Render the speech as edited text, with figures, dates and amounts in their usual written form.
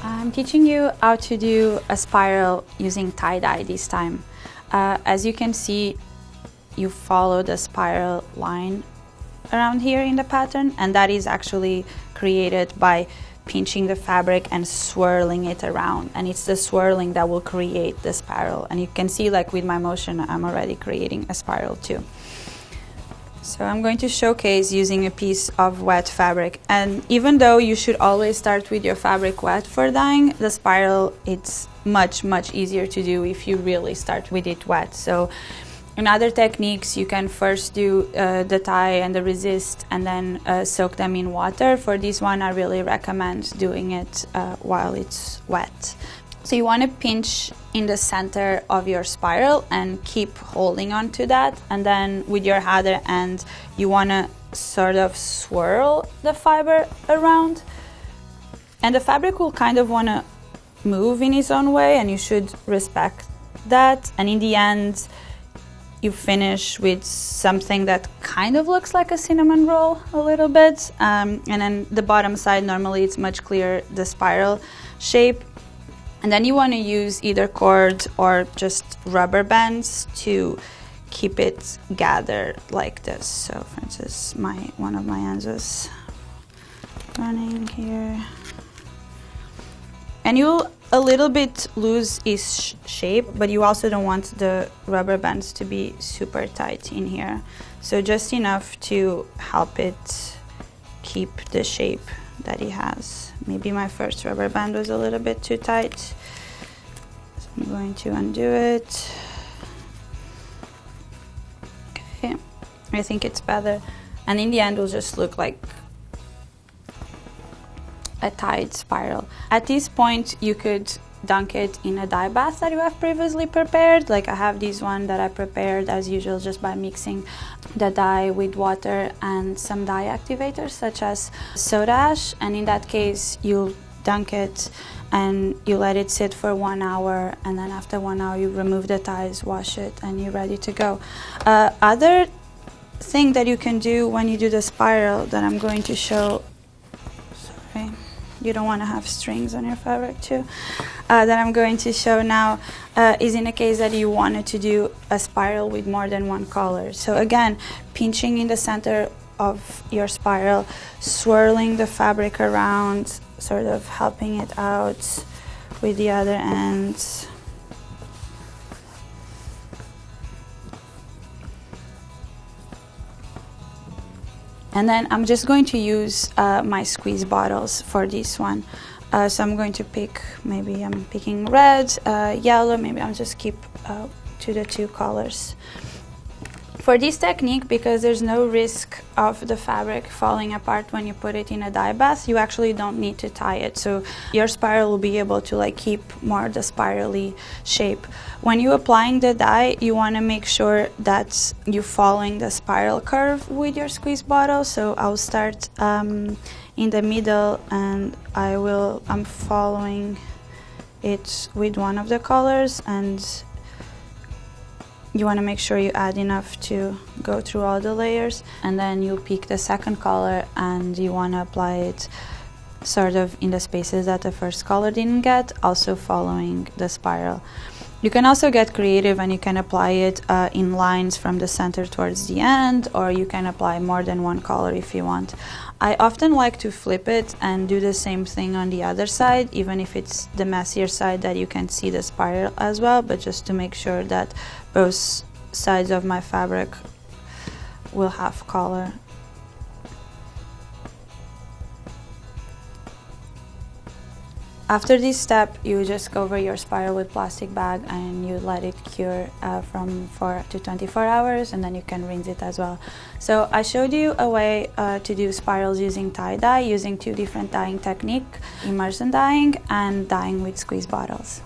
I'm teaching you how to do a spiral using tie-dye this time. As you can see, you follow the spiral line around here in the pattern, and that is actually created by pinching the fabric and swirling it around, and it's the swirling that will create the spiral. And you can see, like with my motion, I'm already creating a spiral too. So I'm going to showcase using a piece of wet fabric, and even though you should always start with your fabric wet for dyeing, the spiral, it's much easier to do if you really start with it wet. So in other techniques, you can first do the tie and the resist and then soak them in water. For this one, I really recommend doing it while it's wet. So you want to pinch in the center of your spiral and keep holding on to that. And then with your other end, you want to sort of swirl the fiber around. And the fabric will kind of want to move in its own way, and you should respect that. And in the end, you finish with something that kind of looks like a cinnamon roll a little bit. And then the bottom side, normally it's much clearer, the spiral shape. And then you want to use either cord or just rubber bands to keep it gathered like this. So for instance, one of my ends was running here. And you'll a little bit lose its shape, but you also don't want the rubber bands to be super tight in here. So just enough to help it keep the shape that it has. Maybe my first rubber band was a little bit too tight, so I'm going to undo it. Okay, I think it's better. And in the end, will just look like a tied spiral. At this point, you could dunk it in a dye bath that you have previously prepared. Like I have this one that I prepared as usual just by mixing the dye with water and some dye activators such as soda ash. And in that case, you dunk it and you let it sit for 1 hour, and then after 1 hour you remove the dyes, wash it, and you're ready to go. Other thing that you can do when you do the spiral that I'm going to show, sorry, you don't want to have strings on your fabric too, that I'm going to show now is in a case that you wanted to do a spiral with more than one color. So again, pinching in the center of your spiral, swirling the fabric around, sort of helping it out with the other end. And then I'm just going to use my squeeze bottles for this one. So I'm going to pick, maybe I'm picking red, yellow, maybe I'll just keep to the 2 colors. For this technique, because there's no risk of the fabric falling apart when you put it in a dye bath, you actually don't need to tie it. So your spiral will be able to like keep more the spirally shape. When you're applying the dye, you want to make sure that you're following the spiral curve with your squeeze bottle. So I'll start in the middle, and I'm following it with one of the colors, and you want to make sure you add enough to go through all the layers, and then you pick the second color and you want to apply it sort of in the spaces that the first color didn't get, also following the spiral. You can also get creative and you can apply it in lines from the center towards the end, or you can apply more than one color if you want. I often like to flip it and do the same thing on the other side, even if it's the messier side that you can see the spiral as well, but just to make sure that both sides of my fabric will have color. After this step, you just cover your spiral with plastic bag and you let it cure from 4 to 24 hours, and then you can rinse it as well. So I showed you a way to do spirals using tie-dye, using 2 different dyeing techniques, immersion dyeing and dyeing with squeeze bottles.